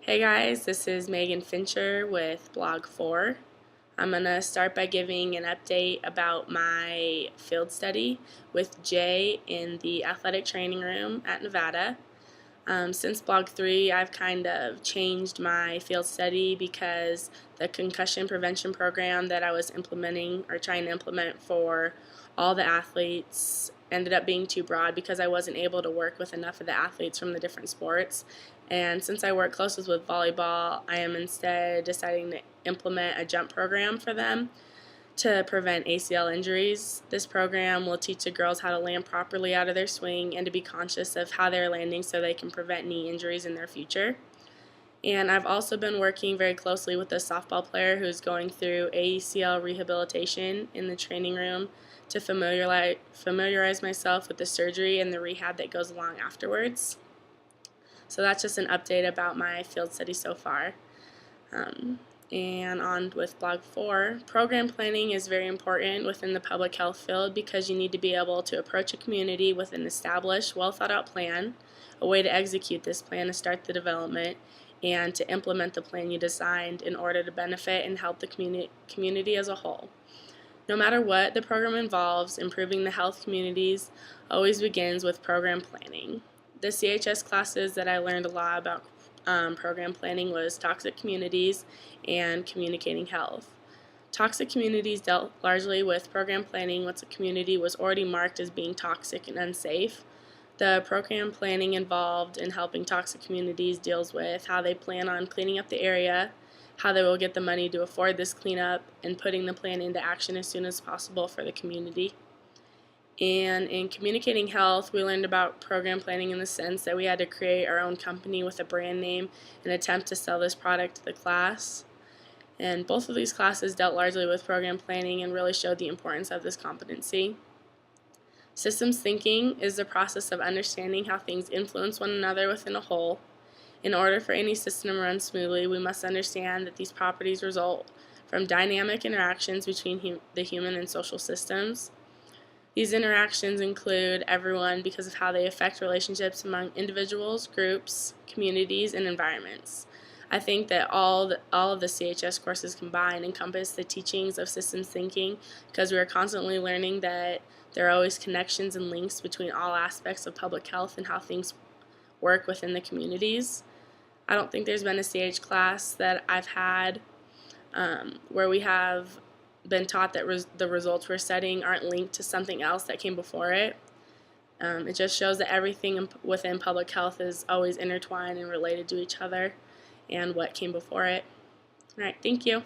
Hey guys, this is Megan Fincher with Blog 4. I'm going to start by giving an update about my field study with Jay in the athletic training room at Nevada. Since Blog 3, I've kind of changed my field study because the concussion prevention program that I was implementing or trying to implement for all the athletes ended up being too broad because I wasn't able to work with enough of the athletes from the different sports. And since I work closest with volleyball, I am instead deciding to implement a jump program for them to prevent ACL injuries. This program will teach the girls how to land properly out of their swing and to be conscious of how they're landing so they can prevent knee injuries in their future. And I've also been working very closely with a softball player who's going through ACL rehabilitation in the training room to familiarize myself with the surgery and the rehab that goes along afterwards. So that's just an update about my field study so far. And on with Blog 4, program planning is very important within the public health field because you need to be able to approach a community with an established, well thought out plan, a way to execute this plan to start the development, and to implement the plan you designed in order to benefit and help the community as a whole. No matter what the program involves, improving the health communities always begins with program planning. The CHS classes that I learned a lot about program planning was toxic communities and communicating health. Toxic communities dealt largely with program planning once a community was already marked as being toxic and unsafe. The program planning involved in helping toxic communities deals with how they plan on cleaning up the area, how they will get the money to afford this cleanup, and putting the plan into action as soon as possible for the community. And in communicating health, we learned about program planning in the sense that we had to create our own company with a brand name and attempt to sell this product to the class. And both of these classes dealt largely with program planning and really showed the importance of this competency. Systems thinking is the process of understanding how things influence one another within a whole. In order for any system to run smoothly, we must understand that these properties result from dynamic interactions between the human and social systems. These interactions include everyone because of how they affect relationships among individuals, groups, communities, and environments. I think that all of the CHS courses combined encompass the teachings of systems thinking because we are constantly learning that there are always connections and links between all aspects of public health and how things work within the communities. I don't think there's been a CH class that I've had where we have been taught that the results we're studying aren't linked to something else that came before it. It just shows that everything within public health is always intertwined and related to each other and what came before it. All right, thank you.